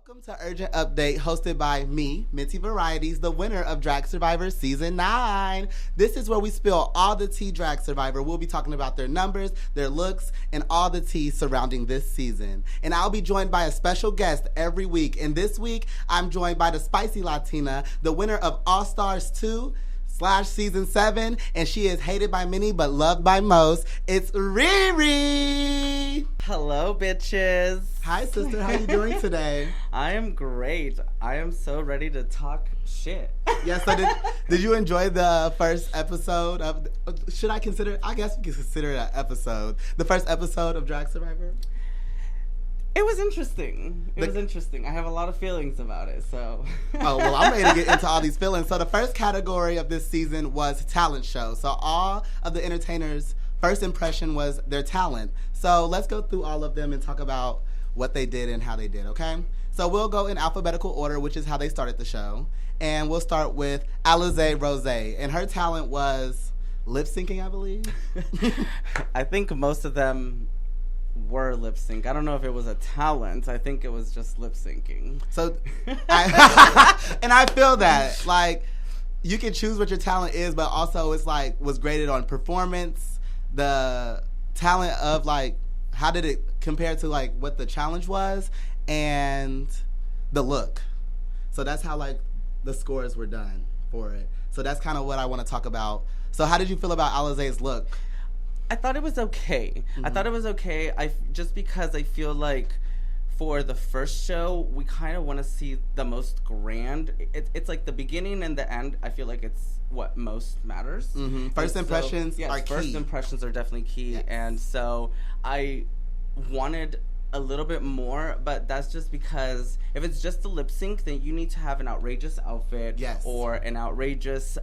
Welcome to Urgent Update, hosted by me, Minti Varieties, the winner of Drag Survivor Season 9. This is where we spill all the tea Drag Survivor. We'll be talking about their numbers, their looks, and all the tea surrounding this season. And I'll be joined by a special guest every week. And this week, I'm joined by the Spicy Latina, the winner of All Stars 2 / Season 7, and she is hated by many but loved by most. It's RiiRii! Hello, bitches. Hi, sister. How you doing today? I am great. I am so ready to talk shit. Yeah, so did you enjoy the first episode of, should I consider, I guess we can consider it an episode, the first episode of Drag Survivor? It was interesting. It was interesting. I have a lot of feelings about it, so. Oh, well, I'm ready to get into all these feelings. So the first category of this season was talent show. So all of the entertainers' first impression was their talent. So let's go through all of them and talk about what they did and how they did, okay? So we'll go in alphabetical order, which is how they started the show. And we'll start with Alizé Rosé. And her talent was lip syncing, I believe. I think most of them were lip sync. I don't know if it was a talent. I think it was just lip syncing. So, and I feel that, like, you can choose what your talent is, but also it's like was graded on performance, the talent of like how did it compare to like what the challenge was, and the look. So that's how like the scores were done for it. So that's kind of what I want to talk about. So how did you feel about Alizé's look? I thought it was okay. Mm-hmm. I thought it was okay. Just because I feel like for the first show, we kind of want to see the most grand. It's like the beginning and the end. I feel like it's what most matters. Mm-hmm. First impressions are key. First impressions are definitely key. Yes. And so I wanted a little bit more, but that's just because if it's just the lip sync, then you need to have an outrageous outfit, yes, or an outrageous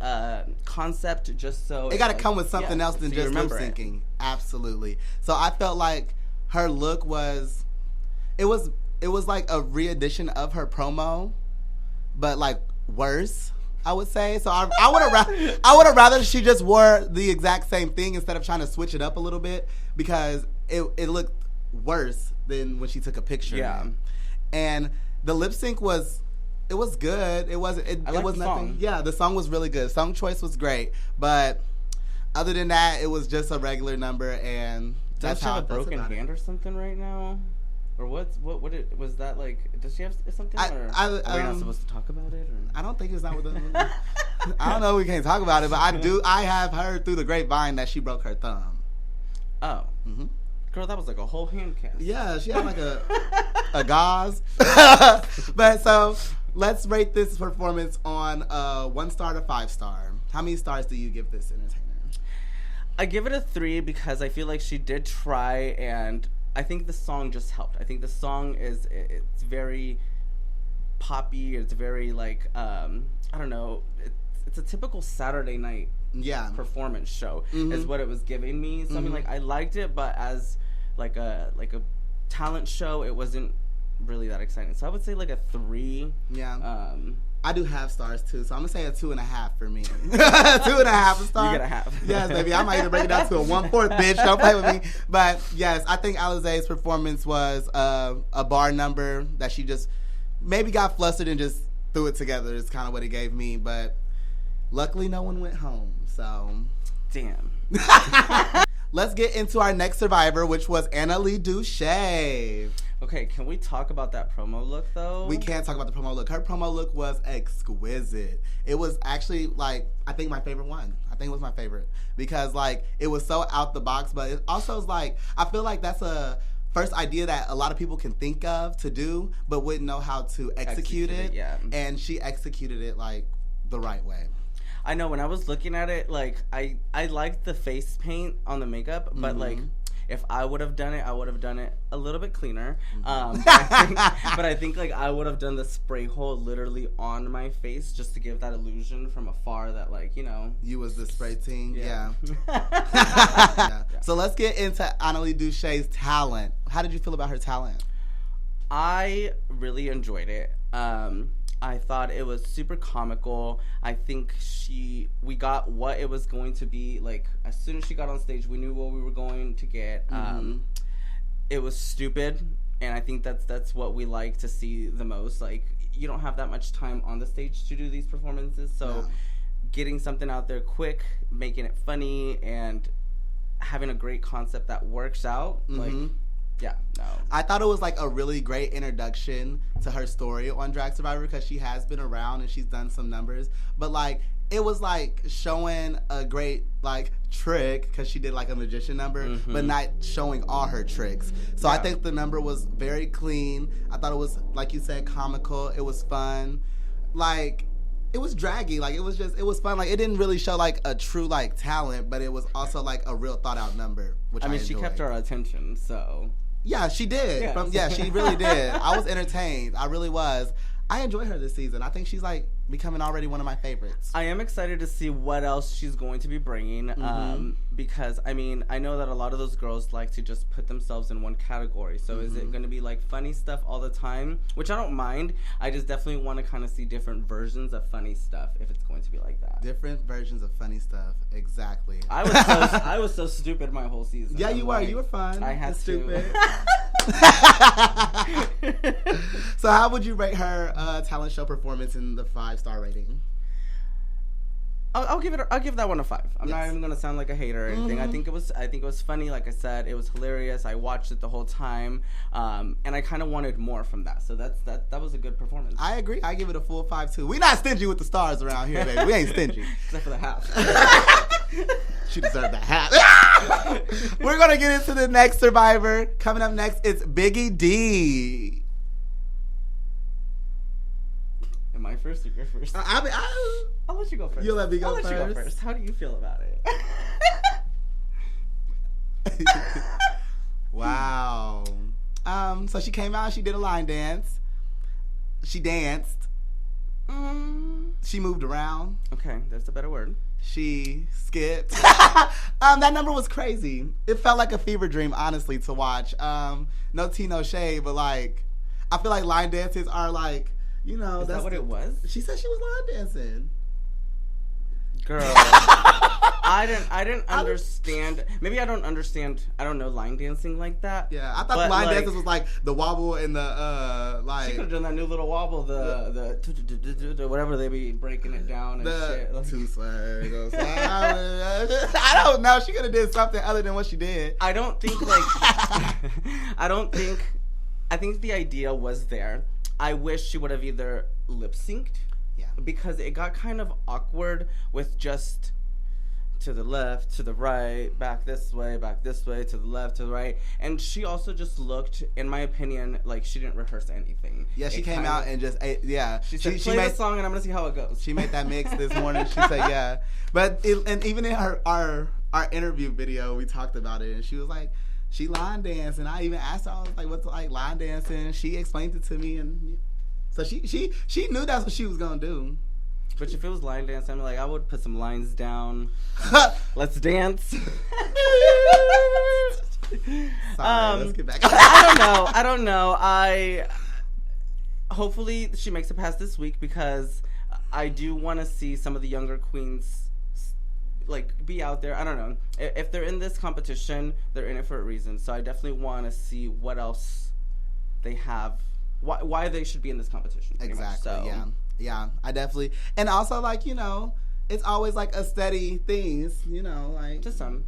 concept, just so it got to come with something else than so just lip syncing. Absolutely. So I felt like her look was, it was like a re-edition of her promo, but like worse, I would say. So I would have rather she just wore the exact same thing instead of trying to switch it up a little bit, because it looked worse than when she took a picture. Yeah. And the lip sync was good. It was nothing. Song. Yeah, the song was really good. Song choice was great, but other than that, it was just a regular number. And does she have a broken hand or something right now? Or was that like? Does she have something? Are we not supposed to talk about it? Or? I don't think it's not with the. I don't know. We can't talk about it, but I have heard through the grapevine that she broke her thumb. Oh. Mm-hmm. Girl, that was like a whole hand cast. Yeah, she had like a gauze. But so let's rate this performance on 1 star to 5 star. How many stars do you give this entertainer? I give it a 3 because I feel like she did try, and I think the song just helped. I think the song it's very poppy. It's very like I don't know. It's a typical Saturday night performance show, is what it was giving me. So I mean, like, I liked it, but as like a talent show, it wasn't really that exciting. So I would say like a 3. Yeah. I do half stars too, so I'm gonna say a 2.5 for me. 2.5 star. You get a half. Yes, baby. I might even break it down to a 1/4, bitch. Don't play with me. But yes, I think Alizé's performance was a bar number that she just maybe got flustered and just threw it together. Is kind of what it gave me, but luckily no one went home. So damn. Let's get into our next survivor, which was Annalise Douche. Okay, can we talk about that promo look, though? We can't talk about the promo look. Her promo look was exquisite. It was actually, like, I think my favorite one. I think it was my favorite. Because, like, it was so out the box, but it also is, like, I feel like that's a first idea that a lot of people can think of to do, but wouldn't know how to execute it. Yeah. And she executed it, like, the right way. I know, when I was looking at it, like, I liked the face paint on the makeup, but, like, if I would have done it, I would have done it a little bit cleaner. But I think, like, I would have done the spray hole literally on my face just to give that illusion from afar that, like, you know. You was the spray team? Yeah. Yeah. So let's get into Annalise Douche's talent. How did you feel about her talent? I really enjoyed it. I thought it was super comical. I think we got what it was going to be. Like, as soon as she got on stage, we knew what we were going to get. It was stupid And I think that's what we like to see the most. Like, you don't have that much time on the stage to do these performances, so getting something out there quick, making it funny, and having a great concept that works out, like, yeah, no. I thought it was like a really great introduction to her story on Drag Survivor because she has been around and she's done some numbers, but like it was like showing a great like trick because she did like a magician number, but not showing all her tricks. So I think the number was very clean. I thought it was, like you said, comical. It was fun. Like, it was draggy. Like, it was fun. Like, it didn't really show like a true like talent, but it was also like a real thought out number, which I mean, she kept our attention, so. Yeah, she did. Yes. She really did. I was entertained. I really was. I enjoy her this season. I think she's like becoming already one of my favorites. I am excited to see what else she's going to be bringing, because I mean, I know that a lot of those girls like to just put themselves in one category. So is it going to be like funny stuff all the time, which I don't mind. I just definitely want to kind of see different versions of funny stuff if it's going to be like that. Different versions of funny stuff. Exactly. I was so stupid my whole season. Yeah, you were. You were fun. I had stupid. So how would you rate her talent show performance in the 5-star rating? I'll give that one a 5. I'm not even gonna sound like a hater or anything. I think it was funny. Like I said, it was hilarious. I watched it the whole time, and I kind of wanted more from that. So that was a good performance. I agree. I give it a full 5 too. We not stingy with the stars around here, baby. We ain't stingy. Except for the hat. She deserved that hat. We're gonna get into the next Survivor. Coming up next, it's Biggie D. Am I first or you're first? I'll let you go first. You'll let me go first? I'll let you go first. How do you feel about it? Wow. So she came out, she did a line dance. She danced. She moved around. Okay, that's a better word. She skipped. That number was crazy. It felt like a fever dream, honestly, to watch. No tea, no shade, but like, I feel like line dances are like, you know. Is that what it was? She said she was line dancing. Girl, I didn't understand. Maybe I don't understand. I don't know line dancing like that. Yeah, I thought line dances was like the wobble and the like. She could have done that new little wobble, the whatever they be breaking it down and shit. Two swags. I don't know. She could have did something other than what she did. I don't think like. I think the idea was there. I wish she would have either lip synced. Yeah. Because it got kind of awkward with just to the left, to the right, back this way, to the left, to the right. And she also just looked, in my opinion, like she didn't rehearse anything. Yeah, she came out and just, yeah. She said, play the song and I'm going to see how it goes. She made that mix this morning. She said, yeah. But, and even in our interview video, we talked about it. And she was like, she line danced. And I even asked her, I was like, what's like line dancing? And she explained it to me. And so she knew that's what she was gonna do. But if it was line dance, I'm like, I would put some lines down. Let's dance. Sorry, let's get back. I don't know. Hopefully she makes it past this week because I do want to see some of the younger queens like be out there. I don't know. If they're in this competition, they're in it for a reason. So I definitely want to see what else they have. Why they should be in this competition. Exactly, much, so. Yeah, I definitely. And also, like, you know, it's always, like, a steady thing, you know, like. To some.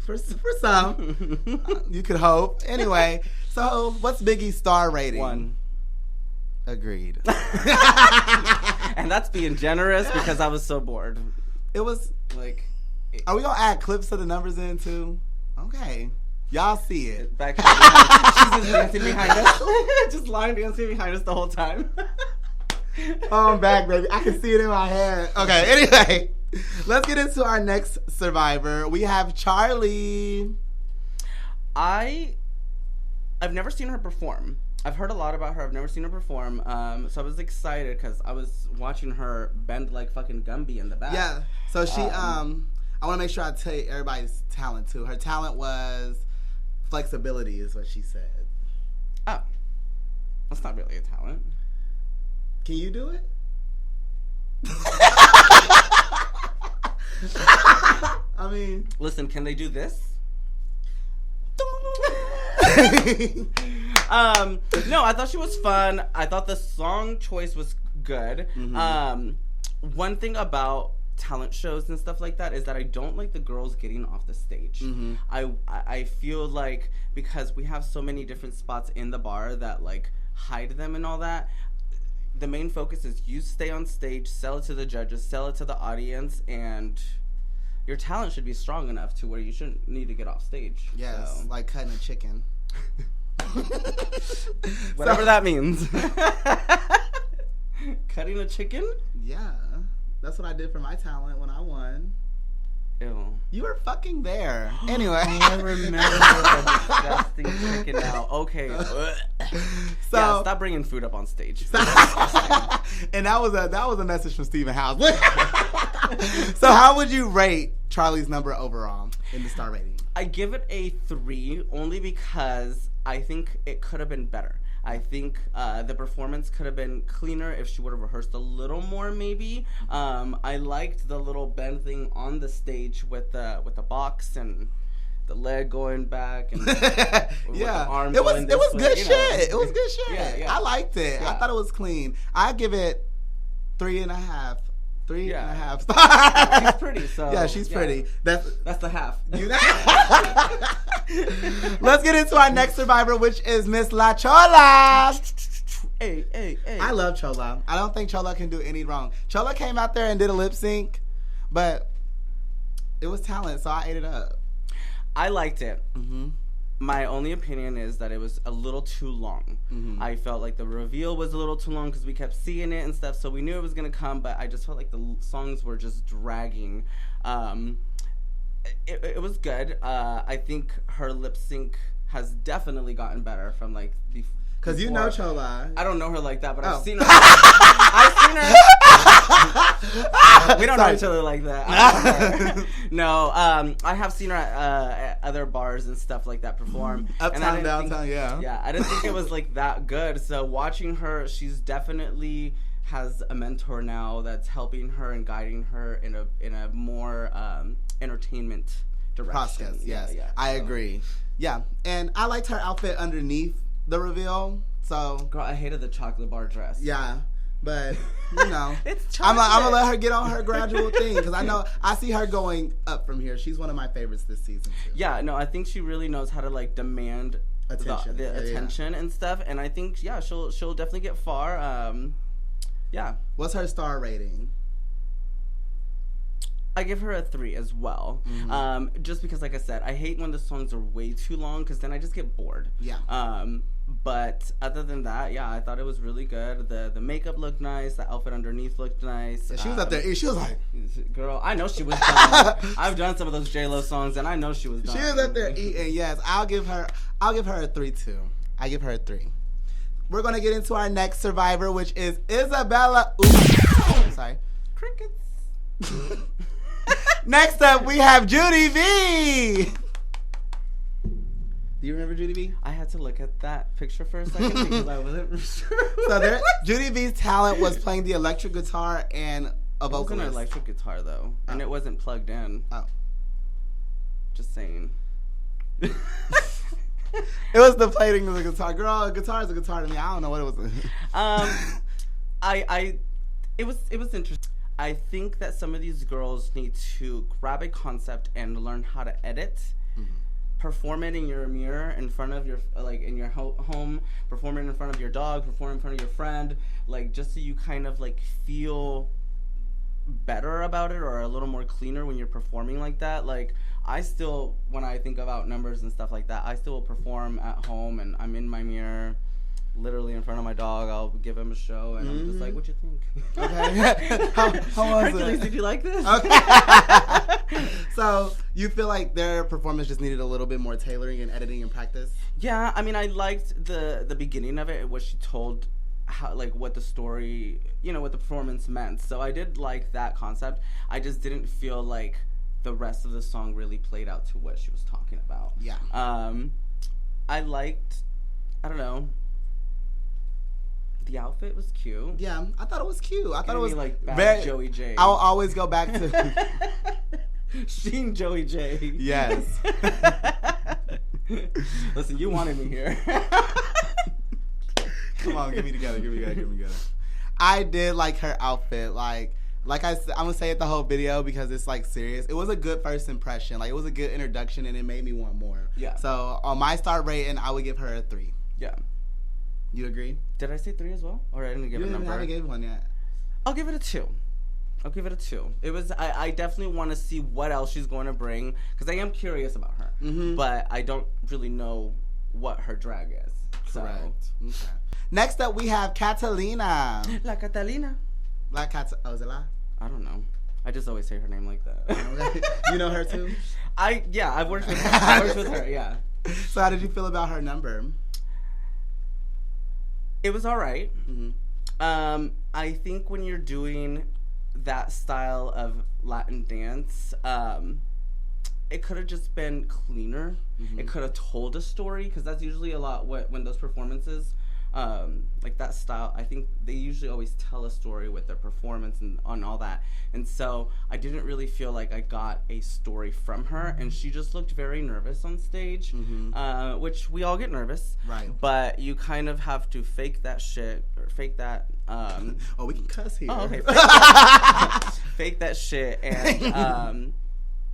For some. You could hope. Anyway, so what's Biggie's star rating? 1. Agreed. And that's being generous because I was so bored. It was, like. Are we going to add clips of the numbers in, too? Okay. Y'all see it. Back she's just dancing behind us. Just line dancing behind us the whole time. Oh, I'm back, baby. I can see it in my head. Okay, anyway. Let's get into our next Survivor. We have Charlie. I've never seen her perform. I've heard a lot about her. I've never seen her perform. So I was excited because I was watching her bend like fucking Gumby in the back. Yeah. So she, I want to make sure I tell you everybody's talent, too. Her talent was flexibility is what she said. Oh. That's not really a talent. Can you do it? I mean... Listen, can they do this? No, I thought she was fun. I thought the song choice was good. Mm-hmm. One thing about talent shows and stuff like that is that I don't like the girls getting off the stage. Mm-hmm. I feel like because we have so many different spots in the bar that like hide them and all that, the main focus is you stay on stage, sell it to the judges, sell it to the audience, and your talent should be strong enough to where you shouldn't need to get off stage. Yes, like cutting a chicken. Whatever that means. Cutting a chicken? Yeah. That's what I did for my talent when I won. Ew. You were fucking there. Anyway. I remember the disgusting chicken now. Okay. So yeah, stop bringing food up on stage. And that was a message from Stephen House. So how would you rate Charlie's number overall in the star rating? I give it a 3 only because I think it could have been better. I think the performance could have been cleaner if she would have rehearsed a little more, maybe. I liked the little bend thing on the stage with the box and the leg going back and with the arm going this way. It was good shit. It was good shit. Yeah. I liked it. Yeah. I thought it was clean. I give it 3.5. 3.5 stars. She's pretty, so yeah, she's pretty. That's the half. Let's get into our next survivor, which is Miss La Chola. Hey. I love Chola. I don't think Chola can do any wrong. Chola came out there and did a lip sync, but it was talent, so I ate it up. I liked it. Mm-hmm. My only opinion is that it was a little too long. Mm-hmm. I felt like the reveal was a little too long because we kept seeing it and stuff, so we knew it was going to come, but I just felt like the songs were just dragging. It was good. I think her lip sync has definitely gotten better from like before. Because you know Chola. I don't know her like that, but I've seen her. I've seen her. We don't know each other like that. No, I have seen her at other bars and stuff like that perform. Uptown, downtown, yeah. Yeah, I didn't think it was like that good. So watching her, she's definitely has a mentor now that's helping her and guiding her in a more entertainment direction. Process, yes. Yeah, I agree. Yeah, and I liked her outfit underneath the reveal. So, girl, I hated the chocolate bar dress. Yeah, but you know, it's chocolate. I'm gonna let her get on her gradual thing because I see her going up from here. She's one of my favorites this season too. Yeah, no, I think she really knows how to like demand attention, the attention and stuff, and I think she'll definitely get far. Yeah. What's her star rating? I give her a 3 as well. Mm-hmm. Just because, like I said, I hate when the songs are way too long because then I just get bored. Yeah. But other than that, yeah, I thought it was really good. The makeup looked nice. The outfit underneath looked nice. Yeah, she was up there. She was like, girl, I know she was done. I've done some of those J-Lo songs, and I know she was done. She was up there eating. Yes, I'll give her a 3 too. I give her a 3. We're gonna get into our next survivor, which is Isabella. Ooh, sorry. Crickets. Next up, we have Judy V. Do you remember Judy V? I had to look at that picture for a second because I wasn't sure. So Judy V's talent was playing the electric guitar and a vocalist. It wasn't an electric guitar though, and it wasn't plugged in. Oh, just saying. It was the playing of the guitar. Girl, a guitar is a guitar to me. I don't know what it was. It was interesting. I think that some of these girls need to grab a concept and learn how to edit. Mm-hmm. Perform it in your mirror in front of your, like in your home, perform it in front of your dog, perform it in front of your friend, like just so you kind of like feel better about it or a little more cleaner when you're performing like that. Like I still, when I think about numbers and stuff like that, I still will perform at home and I'm in my mirror, literally in front of my dog. I'll give him a show and I'm just like, what you think? Okay. how was Hercules, it? did you like this? Okay. So you feel like their performance just needed a little bit more tailoring and editing and practice? Yeah, I mean, I liked the beginning of it, what she told, how, like what the story, you know, what the performance meant. So I did like that concept. I just didn't feel like the rest of the song really played out to what she was talking about. Yeah. I liked, I don't know, the outfit was cute. Yeah, I thought it was cute. I thought it was like bad very Joey J. I'll always go back to Sheen Joey J. Yes. Listen, you wanted me here. Come on, get me together. I did like her outfit. Like I said, I'm gonna say it the whole video because it's like serious. It was a good first impression. Like it was a good introduction, and it made me want more. Yeah. So on my star rating, I would give her a 3. Yeah. You agree? Did I say 3 as well? Or I didn't give a number? I haven't given one yet. I'll give it a 2. It was. I definitely want to see what else she's going to bring because I am curious about her, but I don't really know what her drag is. Correct. So. Okay. Next up, we have Catalina. La Catalina. Oh, is it La? I don't know. I just always say her name like that. You know her too? I've worked with her. Yeah. So how did you feel about her number? It was all right. I think when you're doing that style of Latin dance, it could have just been cleaner. It could have told a story because that's usually a lot when those performances, like that style. I think they usually always tell a story with their performance and on all that. And so I didn't really feel like I got a story from her, and she just looked very nervous on stage, which we all get nervous, right? But you kind of have to fake that shit or fake that. Oh, we can cuss here. Oh, okay. Fake that shit and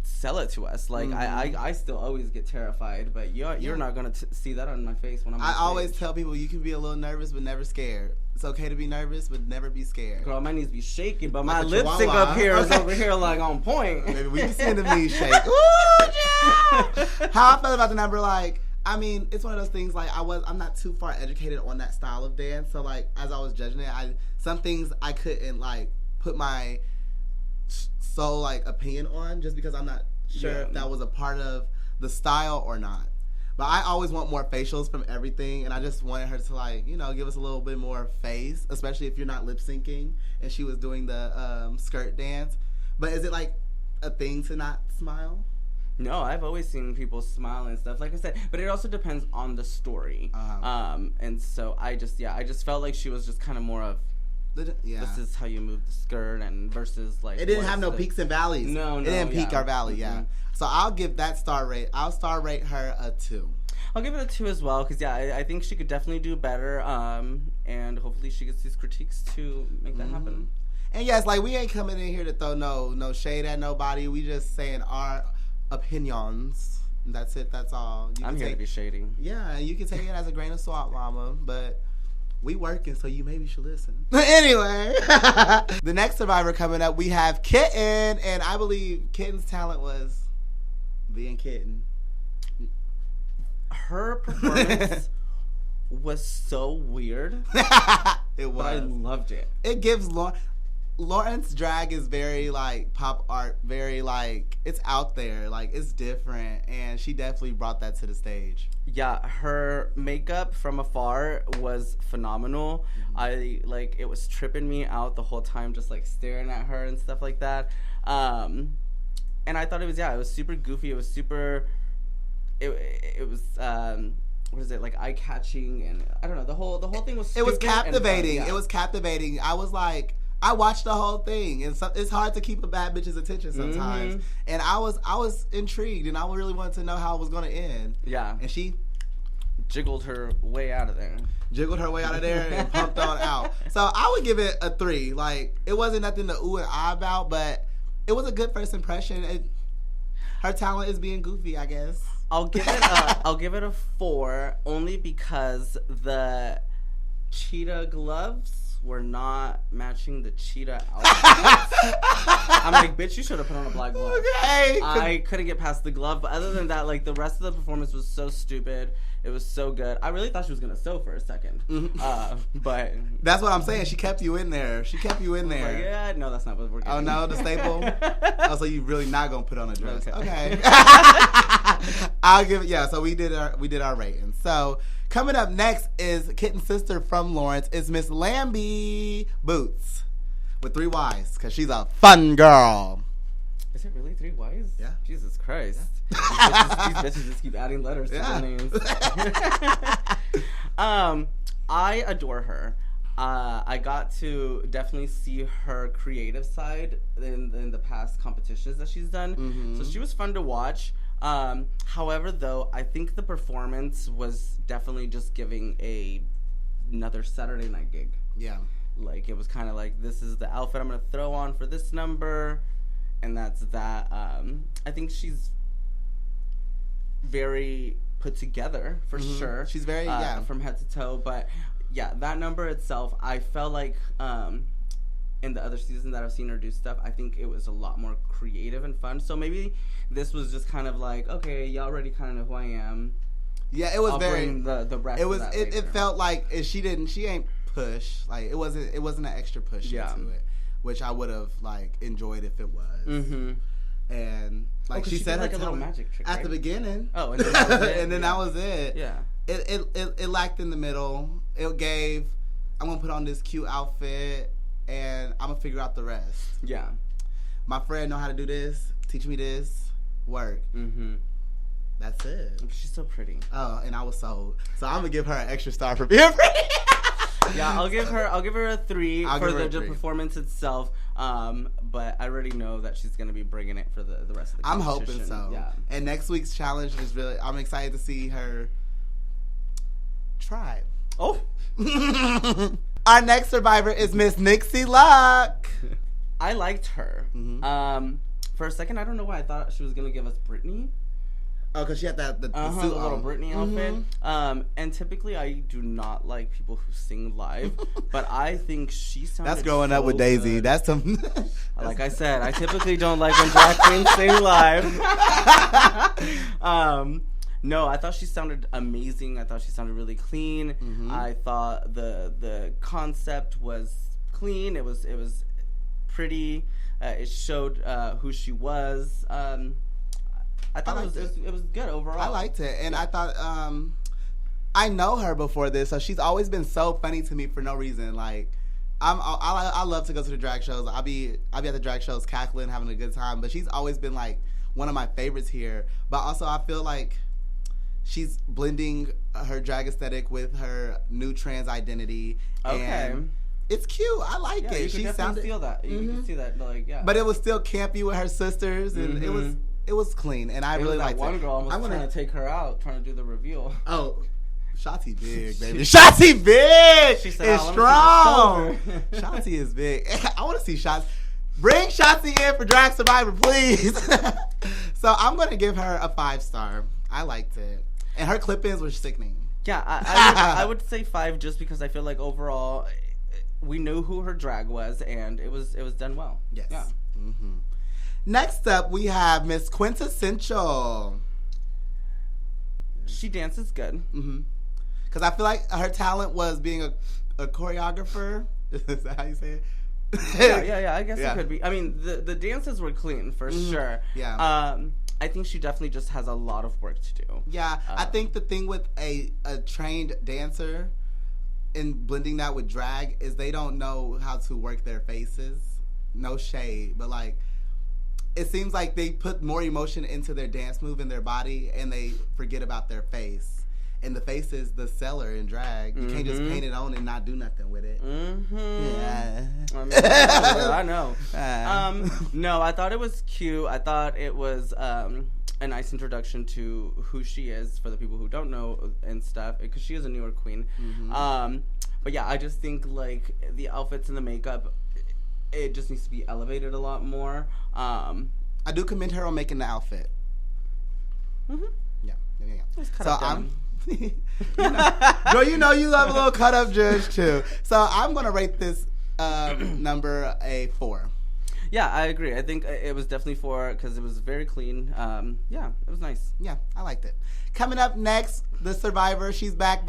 sell it to us. Like I still always get terrified, but you're not gonna see that on my face when I'm on stage. Always tell people you can be a little nervous but never scared. It's okay to be nervous but never be scared. Girl, my knees be shaking, but my lipstick up here is over here like on point. Maybe we can see the knees shake. Ooh, yeah! How I felt about the number, like, I mean, it's one of those things, like, I'm not too far educated on that style of dance, so, like, as I was judging it, some things I couldn't, like, put my sole, like, opinion on, just because I'm not sure if that was a part of the style or not. But I always want more facials from everything, and I just wanted her to, like, you know, give us a little bit more face, especially if you're not lip syncing, and she was doing the skirt dance. But is it, like, a thing to not smile? No, I've always seen people smile and stuff, like I said, but it also depends on the story. And so I just felt like she was just kind of more of, this is how you move the skirt, and versus like it didn't have no peaks and valleys. No, it didn't peak or valley. So I'll give that star rate. I'll star rate her a 2. I'll give it a 2 as well because I think she could definitely do better. And hopefully she gets these critiques to make that happen. And yes, like we ain't coming in here to throw no shade at nobody. We just saying our opinions. That's it. That's all. I'm here to be shady. Yeah, you can take it as a grain of salt, mama, but we working, so you maybe should listen. Anyway, the next survivor coming up, we have Kitten, and I believe Kitten's talent was being Kitten. Her performance was so weird. It was. But I loved it. It gives Lauren's drag is very, like, pop art, very, like, it's out there, like, it's different, and she definitely brought that to the stage. Yeah, her makeup from afar was phenomenal. It was tripping me out the whole time, just, like, staring at her and stuff like that. And I thought it was super goofy, it was super, it was, what is it, like, eye-catching, and, I don't know, the whole thing was stupid. It was captivating, and fun, It was captivating. I was like, I watched the whole thing, and it's hard to keep a bad bitch's attention sometimes. And I was intrigued, and I really wanted to know how it was going to end. Yeah. And she jiggled her way out of there. And pumped on out. So I would give it a 3. Like, it wasn't nothing to ooh and ah about, but it was a good first impression. Her talent is being goofy, I guess. I'll give it a 4 only because the cheetah gloves were not matching the cheetah outfit. I'm like, bitch, you should have put on a black glove. Okay. I couldn't get past the glove, but other than that, like, the rest of the performance was so stupid. It was so good. I really thought she was gonna sew for a second, but that's what I'm saying. She kept you in there. Like, yeah, no, that's not what we're getting. Oh no, the staple. Oh, so you really not gonna put on a dress? Okay. I'll give it. So we did our rating. So coming up next is Kitten's sister from Lawrence. Is Miss Lambie Boots with 3 Y's because she's a fun girl. Is it really 3 Y's? Yeah. Jesus Christ. These bitches just keep adding letters to their names. I adore her. I got to definitely see her creative side in the past competitions that she's done. So she was fun to watch. However, though, I think the performance was definitely just giving a another Saturday night gig. Yeah. Like, it was kind of like, this is the outfit I'm going to throw on for this number, and that's that. I think she's very put together, for sure. She's very, from head to toe, but, yeah, that number itself, I felt like in the other seasons that I've seen her do stuff, I think it was a lot more creative and fun, so maybe this was just kind of like, okay, y'all already kind of know who I am. Yeah, it was I'll very, bring the rest it was, of that it later. felt like she ain't push, like, it wasn't an extra push into it, which I would have, like, enjoyed if it was. Mm-hmm. And like she said, did, like, her a little magic trick at right? the beginning. Oh, and then that was it. And then that was it. Yeah. It lacked in the middle. It gave, I'm gonna put on this cute outfit and I'm gonna figure out the rest. Yeah. My friend know how to do this. Teach me this. Work. Mm-hmm. That's it. She's so pretty. Oh, and I was sold. So I'm gonna give her an extra star for being pretty. Yeah, I'll give her a 3 for the 3. performance itself. But I already know that she's gonna be bringing it for the rest of the I'm competition. hoping so. Yeah. And next week's challenge is really, I'm excited to see her try. Oh. Our next survivor is Miss Nixie Luck. I liked her. Mm-hmm. For a second, I don't know why I thought she was gonna give us Britney. Oh, because she had the suit the little on. Britney outfit. And typically, I do not like people who sing live, but I think she sounded. That's growing up so with Daisy. good. That's some. Like I said, I typically don't like when drag queens sing live. No, I thought she sounded amazing. I thought she sounded really clean. Mm-hmm. I thought the concept was clean. It was pretty. It showed who she was. I thought it was good overall. I liked it, and I thought I know her before this, so she's always been so funny to me for no reason. Like I love to go to the drag shows. I'll be at the drag shows cackling, having a good time. But she's always been like one of my favorites here. But also I feel like she's blending her drag aesthetic with her new trans identity. Okay. And it's cute. I like Yeah, it. you She can definitely sounded feel that. You can see that, like, yeah. but it was still campy with her sisters, and it was clean, and I really liked it. One girl was trying to take her out, trying to do the reveal. Oh, Shotzi big, baby. Shotzi big. She said, is strong. Shotzi is big. I want to see Shotzi. Bring Shotzi in for Drag Survivor, please. So I'm gonna give her a 5-star. I liked it, and her clip-ins were sickening. Yeah, I would say 5 just because I feel like overall we knew who her drag was, and it was done well. Yes. Yeah. Mm-hmm. Next up, we have Miss Quintessential. She dances good. Mm-hmm. Because I feel like her talent was being a choreographer. Is that how you say it? Yeah. I guess it could be. I mean, the dances were clean for sure. Yeah. I think she definitely just has a lot of work to do. Yeah. I think the thing with a trained dancer and blending that with drag is they don't know how to work their faces. No shade, but like it seems like they put more emotion into their dance move and their body, and they forget about their face. And the face is the seller in drag. You can't just paint it on and not do nothing with it. Yeah. I know. No, I thought it was cute. I thought it was a nice introduction to who she is for the people who don't know and stuff, because she is a newer queen. But yeah, I just think like the outfits and the makeup, it just needs to be elevated a lot more. I do commend her on making the outfit. Yeah. So I'm. Girl, you know you love a little cut up judge too. So I'm gonna rate this number a 4. Yeah, I agree. I think it was definitely 4 because it was very clean. Yeah, it was nice. Yeah, I liked it. Coming up next, the survivor. She's back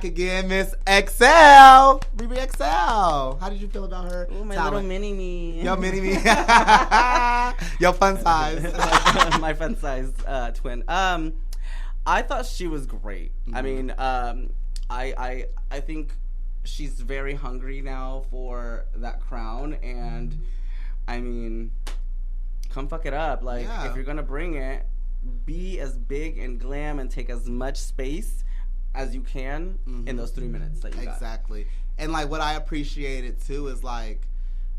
again, Miss XL. RiiRii XL. How did you feel about her? Ooh, my talent? little mini me. Yo, mini me. Yo, fun size. My fun size twin. I thought she was great. I mean, I think she's very hungry now for that crown, and I mean, come fuck it up. Like, if you're gonna bring it, be as big and glam and take as much space as you can in those 3 minutes that you got. Exactly. And like what I appreciated too is like,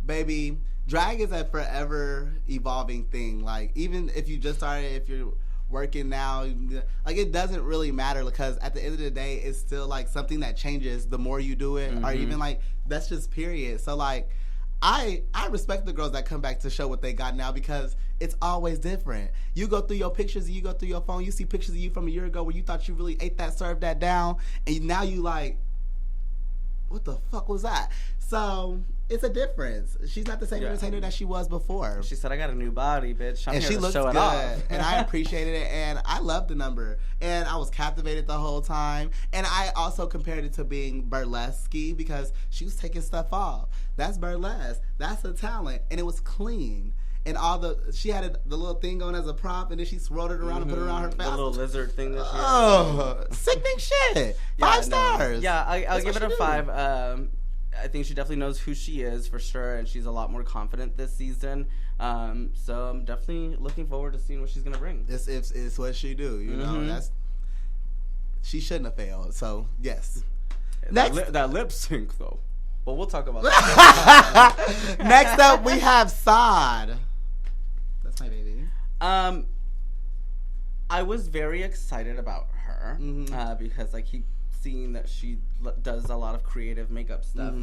baby, drag is a forever evolving thing. Like even if you just started, if you're working now. Like, it doesn't really matter because at the end of the day, it's still like something that changes the more you do it, or even like that's just period. So like, I respect the girls that come back to show what they got now because it's always different. You go through your pictures and you go through your phone, you see pictures of you from a year ago where you thought you really ate that, served that down, and now you like, what the fuck was that? So it's a difference. She's not the same entertainer that she was before. She said, "I got a new body, bitch." And she looks good, and I appreciated it, and I loved the number, and I was captivated the whole time. And I also compared it to being burlesque because she was taking stuff off. That's burlesque. That's a talent, and it was clean. And she had the little thing on as a prop, and then she swirled it around and put it around her face. The little lizard thing that she had. Oh, sickening shit. 5 stars. Yeah, I'll give it a 5. I think she definitely knows who she is for sure, and she's a lot more confident this season. So I'm definitely looking forward to seeing what she's gonna bring. It's what she do, you know. She shouldn't have failed. So yes. Next, that lip sync though. But we'll talk about that. Next up, we have Saad. That's my baby. I was very excited about her because I keep seeing that she does a lot of creative makeup stuff.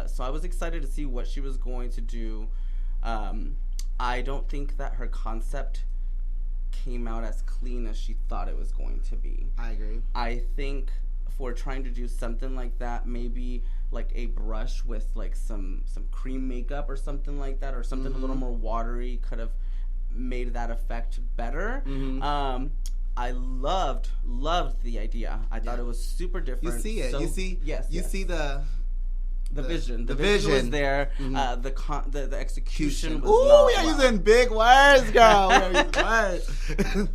So I was excited to see what she was going to do. I don't think that her concept came out as clean as she thought it was going to be. I agree. I think for trying to do something like that, maybe like a brush with like some cream makeup or something like that, or something a little more watery could have made that effect better. I loved the idea. I thought it was super different. You see it. So, you see the vision. The vision was there. The execution was Ooh, we are using big words, girl. We are using words.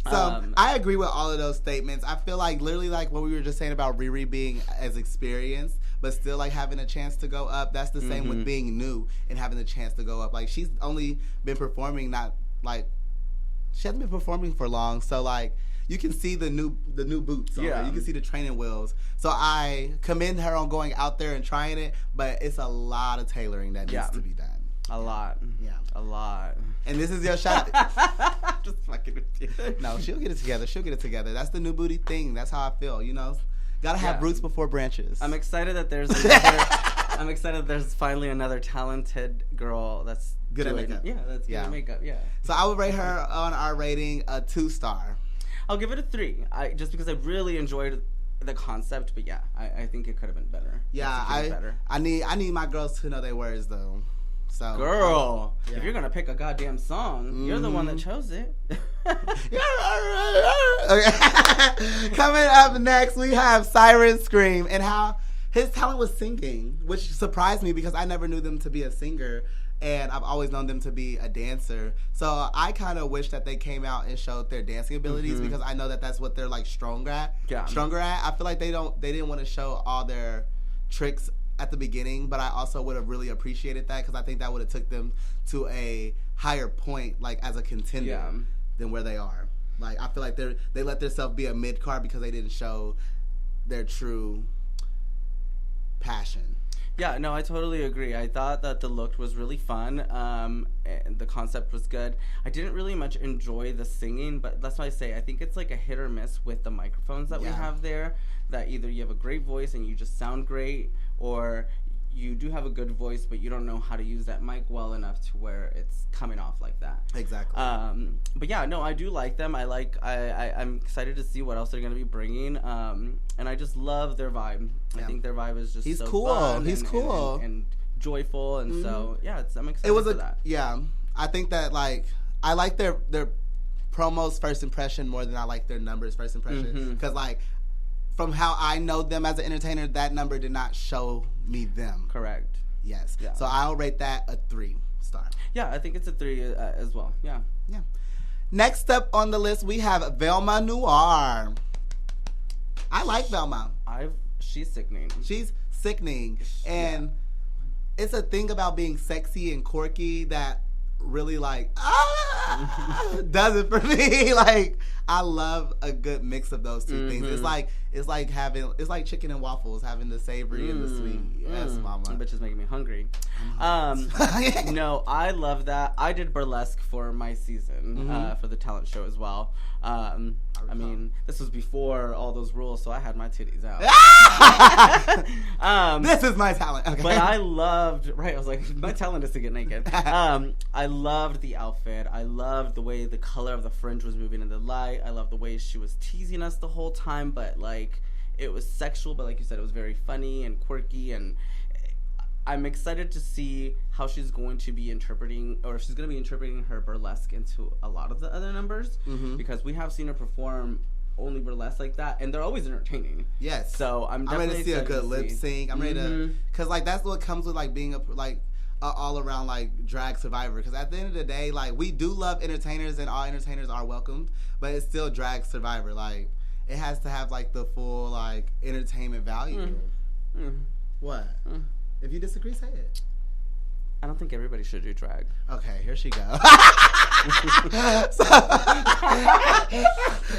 So I agree with all of those statements. I feel like literally like what we were just saying about RiiRii being as experienced, but still like having a chance to go up. That's the same with being new and having the chance to go up. Like, she's only been performing, she hasn't been performing for long. So like, you can see the new boots on her. You can see the training wheels. So I commend her on going out there and trying it, but it's a lot of tailoring that needs to be done. A lot. Yeah. A lot. And this is your shot. Just fucking with you. No, she'll get it together. That's the new booty thing. That's how I feel, you know? Gotta have roots before branches. I'm excited that there's finally another talented girl that's good at makeup. Yeah, that's good at makeup, yeah. So I would rate her on our rating a 2-star. I'll give it a 3. Just because I really enjoyed the concept, but I think it could have been better. Yeah, I need my girls to know their words though. So, girl, if you're gonna pick a goddamn song, you're the one that chose it. Okay. Coming up next, we have Siren Scream, and how his talent was singing, which surprised me because I never knew them to be a singer, and I've always known them to be a dancer. So I kind of wish that they came out and showed their dancing abilities because I know that that's what they're like stronger at. I feel like they didn't want to show all their tricks at the beginning, but I also would have really appreciated that because I think that would have took them to a higher point, like as a contender, than where they are. Like, I feel like they let themselves be a mid card because they didn't show their true passion. Yeah, no, I totally agree. I thought that the look was really fun, and the concept was good. I didn't really much enjoy the singing, but that's why I say I think it's like a hit or miss with the microphones that we have there, that either you have a great voice and you just sound great, or you do have a good voice, but you don't know how to use that mic well enough to where it's coming off like that. Exactly. But yeah, no, I do like them. I'm excited to see what else they're going to be bringing. And I just love their vibe. I think their vibe is just so cool. Fun He's cool. And joyful. And so, yeah, I'm excited for that. Yeah. I think that, like, I like their promos first impression more than I like their numbers first impression. Because, like, from how I know them as an entertainer, that number did not show me them. Correct. Yes. Yeah. So I'll rate that a 3-star. Yeah, I think it's a 3 as well. Yeah. Yeah. Next up on the list, we have Velma Noir. I like Velma. She's sickening. She's sickening. And it's a thing about being sexy and quirky that really, like, does it for me. Like, I love a good mix of those two things. It's like chicken and waffles, having the savory and the sweet. Yes, mama. Bitch is making me hungry. No, I love that. I did burlesque for my season for the talent show as well. I mean, this was before all those rules, so I had my titties out. This is my talent. Okay. But I loved, right, I was like, my talent is to get naked. I loved the outfit. I loved the way the color of the fringe was moving in the light. I loved the way she was teasing us the whole time, but like, it was sexual, but like you said, it was very funny and quirky, and I'm excited to see how she's going to be interpreting, or she's going to be interpreting her burlesque into a lot of the other numbers, because we have seen her perform only burlesque like that, and they're always entertaining. Yes. So I'm definitely ready to see a good lip sync. I'm ready to, because like that's what comes with like being a all around like drag survivor. Because at the end of the day, like we do love entertainers, and all entertainers are welcomed, but it's still drag survivor. Like it has to have like the full like entertainment value. What? If you disagree, say it. I don't think everybody should do drag. Okay, here she goes.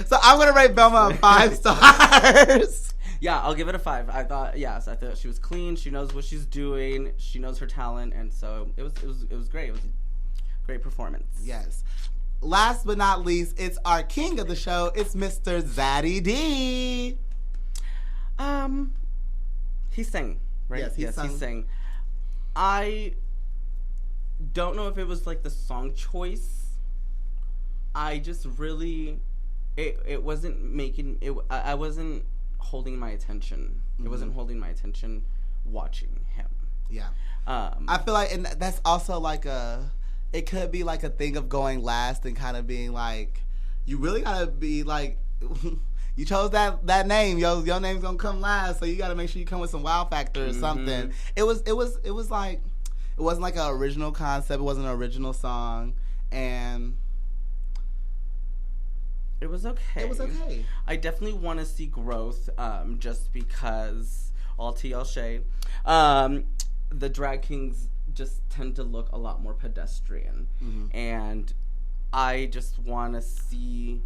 So I'm gonna rate Velma 5 stars. Yeah, I'll give it a 5. I thought she was clean. She knows what she's doing. She knows her talent, and so it was great. It was a great performance. Yes. Last but not least, it's our king of the show. It's Mr. Zaddy D. He sang, right? Yes, he sang. I don't know if it was like the song choice. I just really, it wasn't making it. I wasn't holding my attention. It wasn't holding my attention watching him. Yeah. I feel like, and that's also like it could be like a thing of going last and kind of being like, you really gotta be like, you chose that name, your name's gonna come last, so you gotta make sure you come with some wow factor or something. It was like, it wasn't like an original concept, it wasn't an original song, and it was okay. It was okay. I definitely want to see growth, just because, all tea, all shade, the drag kings just tend to look a lot more pedestrian. And I just want to see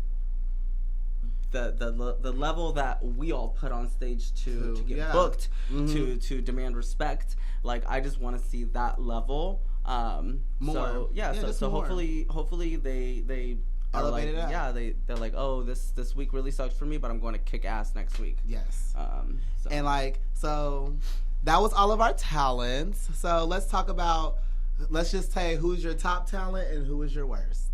the level that we all put on stage to get booked, to demand respect. Like, I just want to see that level. More. So hopefully they elevate it up. Yeah, they're like, oh, this week really sucked for me, but I'm going to kick ass next week. Yes. And like, so that was all of our talents. So let's just say who's your top talent and who is your worst.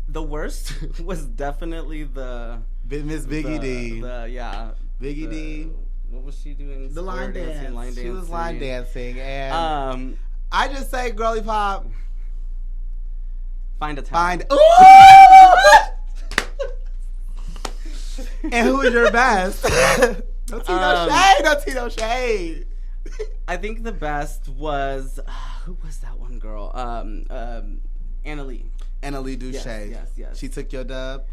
The worst was definitely the Miss Biggie D. Biggie D. What was she doing? The line dance. She was line dancing, and I just say, girly pop. Find a talent. Ooh! And who is your best? No tea, no shade. I think the best was who was that one girl? Annalie. Annalie Duche. Yes. She took your dub.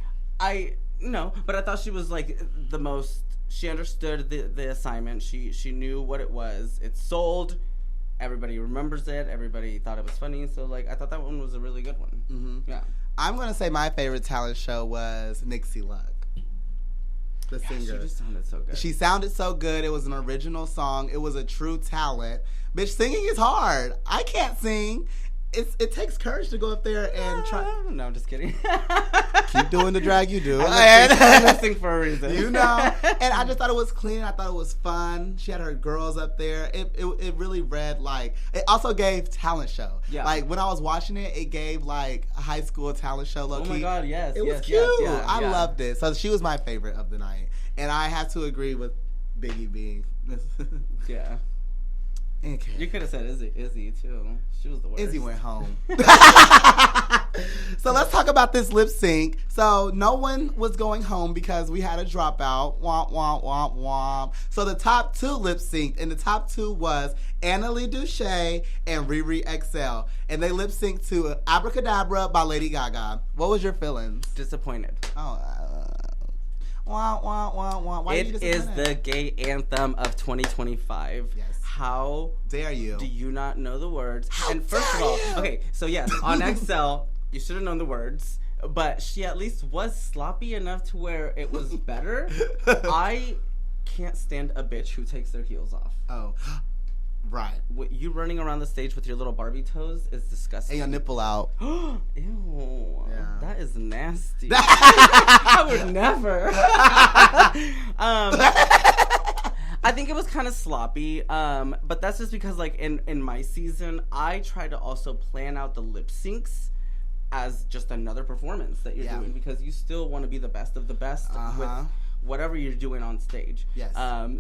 No, but I thought she was like the most. She understood the assignment. She knew what it was. It sold. Everybody remembers it. Everybody thought it was funny. So like, I thought that one was a really good one. Yeah. I'm gonna say my favorite talent show was Nixie Luck. The singer. She just sounded so good. She sounded so good. It was an original song. It was a true talent. Bitch, singing is hard. I can't sing. It takes courage to go up there and try. No, I'm just kidding. Keep doing the drag you do. I'm listening for a reason. You know. And I just thought it was clean. I thought it was fun. She had her girls up there. It really read like, it also gave talent show. Yeah. Like when I was watching it, it gave like a high school talent show low key. Oh my God, yes. It was cute. I loved it. So she was my favorite of the night. And I have to agree with Biggie being. Yeah. Okay. You could have said Izzy too. She was the worst. Izzy went home. So let's talk about this lip sync. So no one was going home because we had a dropout. Womp, womp, womp, womp. So the top two lip synced, and the top two was Annalie Duche and RiiRii XL. And they lip synced to Abracadabra by Lady Gaga. What was your feelings? Disappointed. Oh, wah, wah, wah, wah. Why it is the gay anthem of 2025. Yes. How dare you? Do you not know the words? How and first dare of all, you? okay, so yes, on XL, you should have known the words. but she at least was sloppy enough to where it was better. I can't stand a bitch who takes their heels off. Oh. Right. You running around the stage with your little Barbie toes is disgusting. And your nipple out. Ew. Yeah. That is nasty. I would never. I think it was kind of sloppy, but that's just because, like, in my season, I try to also plan out the lip syncs as just another performance that you're doing, because you still want to be the best of the best with whatever you're doing on stage. Yes.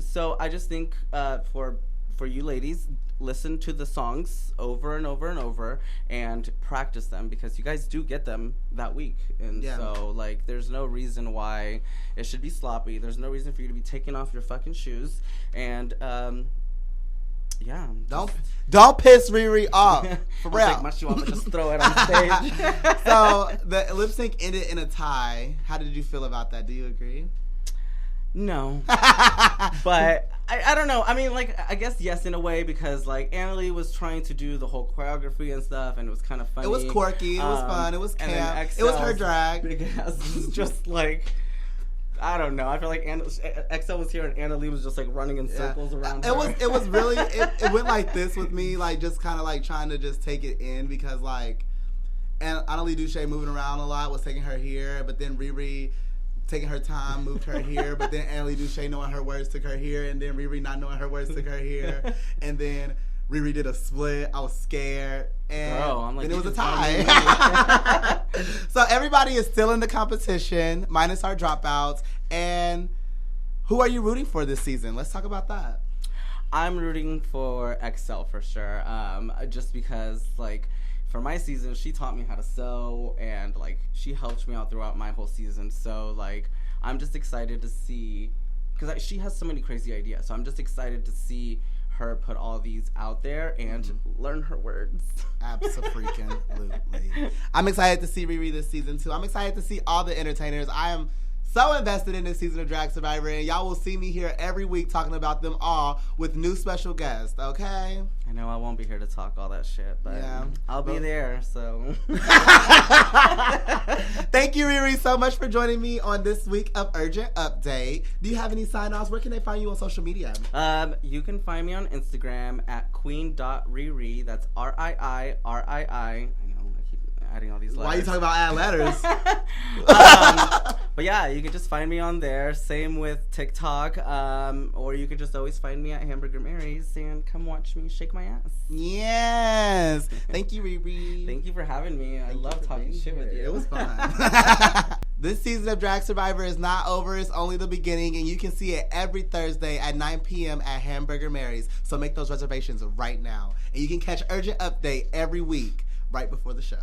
So I just think for you ladies, listen to the songs over and over and over and practice them, because you guys do get them that week. And so, like, there's no reason why it should be sloppy. There's no reason for you to be taking off your fucking shoes. And, Don't piss RiiRii off. For real. Take my shoe off and just throw it on stage. So, the lip sync ended in a tie. How did you feel about that? Do you agree? No. But I don't know. I mean, like, I guess yes in a way, because, like, Annalie was trying to do the whole choreography and stuff, and it was kind of funny. It was quirky. It was fun. It was camp. It was her drag. Big ass was just like, I don't know. I feel like XL was here and Annalie was just like running in circles around her. It was really it went like this with me, like just kind of like trying to just take it in, because like, and Annalie Duche moving around a lot was taking her here, but then RiiRii taking her time moved her here, but then Annalie Duche knowing her words took her here, and then RiiRii not knowing her words took her here, and then RiiRii did a split. I was scared, and then it was a tie. So everybody is still in the competition, minus our dropouts. And who are you rooting for this season? Let's talk about that. I'm rooting for XL for sure, just because, like, for my season, she taught me how to sew, and, like, she helped me out throughout my whole season. So, like, I'm just excited to see, because she has so many crazy ideas. So I'm just excited to see her put all these out there and learn her words. Absolutely. I'm excited to see RiiRii this season too. I'm excited to see all the entertainers. I am so invested in this season of Drag Survivor, and y'all will see me here every week talking about them all with new special guests, okay? I know I won't be here to talk all that shit, but I'll be there, so. Thank you, RiiRii, so much for joining me on this week of Urgent Update. Do you have any sign-offs? Where can they find you on social media? You can find me on Instagram at queen.RiiRii. That's RiiRii. I know, I keep adding all these letters. Why are you talking about adding letters? But yeah, you can just find me on there. Same with TikTok. Or you can just always find me at Hamburger Mary's and come watch me shake my ass. Yes. Thank you, RiiRii. Thank you for having me. I love talking shit with you. It was fun. This season of Drag Survivor is not over. It's only the beginning, and you can see it every Thursday at 9 p.m. at Hamburger Mary's. So make those reservations right now. And you can catch Urgent Update every week right before the show.